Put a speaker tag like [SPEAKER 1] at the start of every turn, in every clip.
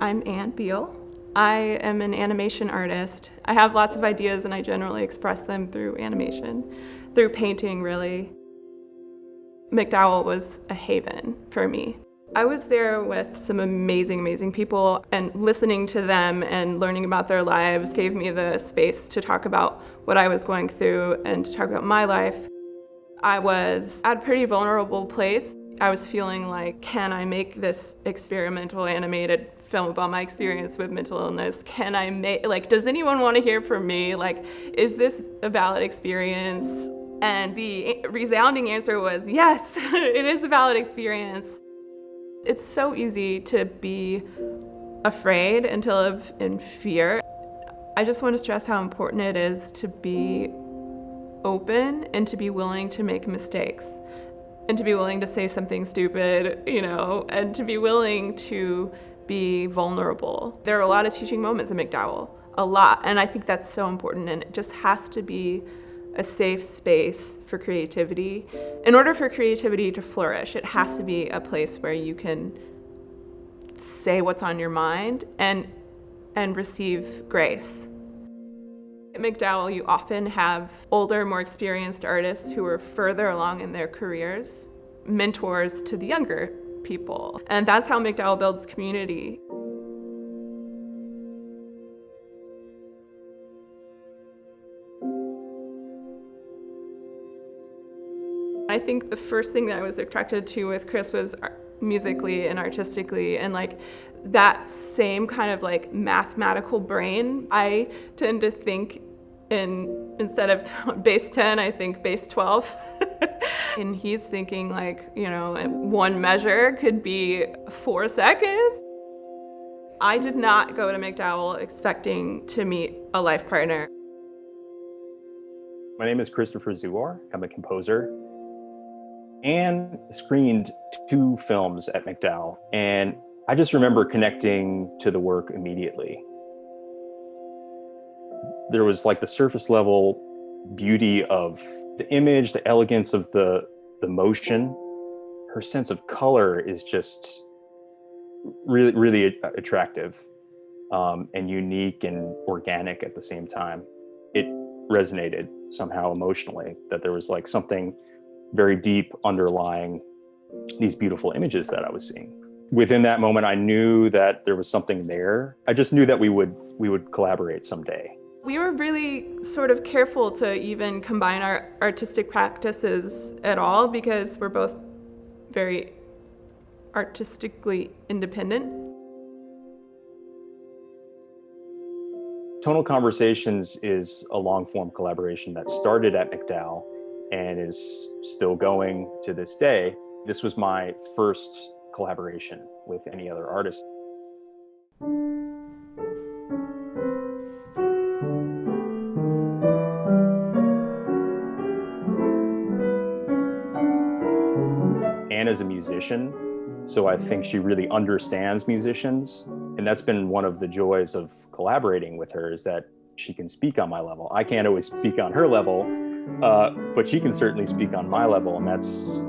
[SPEAKER 1] I'm Anne Beal. I am an animation artist. I have lots of ideas and I generally express them through animation, through painting really. MacDowell was a haven for me. I was there with some amazing people, and listening to them and learning about their lives gave me the space to talk about what I was going through and to talk about my life. I was at a pretty vulnerable place. I was feeling like, can I make this experimental animated film about my experience with mental illness? Can I make, does anyone want to hear from me? Is this a valid experience? And the resounding answer was, yes, it is a valid experience. It's so easy to be afraid and to live in fear. I just want to stress how important it is to be open and to be willing to make mistakes and to be willing to say something stupid, and to be willing to be vulnerable. There are a lot of teaching moments in MacDowell, a lot, and I think that's so important, and it just has to be a safe space for creativity. In order for creativity to flourish, it has to be a place where you can say what's on your mind and receive grace. At MacDowell, you often have older, more experienced artists who are further along in their careers, mentors to the younger people. And that's how MacDowell builds community. I think the first thing that I was attracted to with Chris was musically and artistically, and that same kind of mathematical brain. I tend to think instead of base 10, I think base 12. And he's thinking one measure could be 4 seconds. I did not go to MacDowell expecting to meet a life partner.
[SPEAKER 2] My name is Christopher Zuar. I'm a composer. Anne screened 2 films at MacDowell, and I just remember connecting to the work immediately. There was the surface level beauty of the image, the elegance of the motion. Her sense of color is just really attractive, and unique and organic at the same time. It resonated somehow emotionally, that there was something very deep underlying these beautiful images that I was seeing. Within that moment, I knew that there was something there. I just knew that we would collaborate someday.
[SPEAKER 1] We were really sort of careful to even combine our artistic practices at all, because we're both very artistically independent.
[SPEAKER 2] Tonal Conversations is a long-form collaboration that started at MacDowell and is still going to this day. This was my first collaboration with any other artist. Anne is a musician, so I think she really understands musicians. And that's been one of the joys of collaborating with her, is that she can speak on my level. I can't always speak on her level, but she can certainly speak on my level, and that's,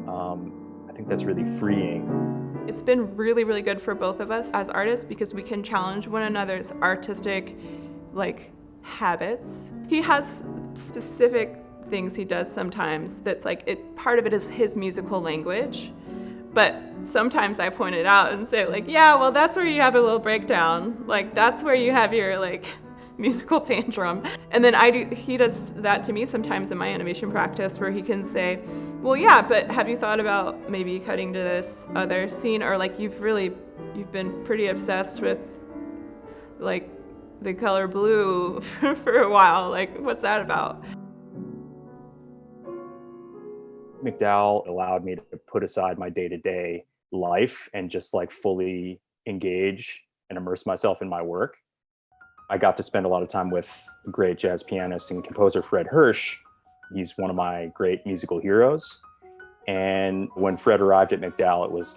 [SPEAKER 2] I think that's really freeing.
[SPEAKER 1] It's been really good for both of us as artists, because we can challenge one another's artistic, habits. He has specific things he does sometimes that's part of it is his musical language, but sometimes I point it out and say yeah, well, that's where you have a little breakdown. That's where you have your musical tantrum. And then he does that to me sometimes in my animation practice, where he can say, well, yeah, but have you thought about maybe cutting to this other scene? Or you've been pretty obsessed with the color blue for a while. What's that about?
[SPEAKER 2] MacDowell allowed me to put aside my day-to-day life and just fully engage and immerse myself in my work. I got to spend a lot of time with great jazz pianist and composer Fred Hirsch. He's one of my great musical heroes. And when Fred arrived at MacDowell, it was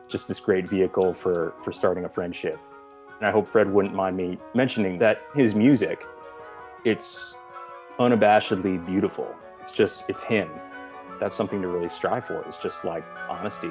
[SPEAKER 2] just this great vehicle for starting a friendship. And I hope Fred wouldn't mind me mentioning that his music, it's unabashedly beautiful. It's him. That's something to really strive for. It's just honesty.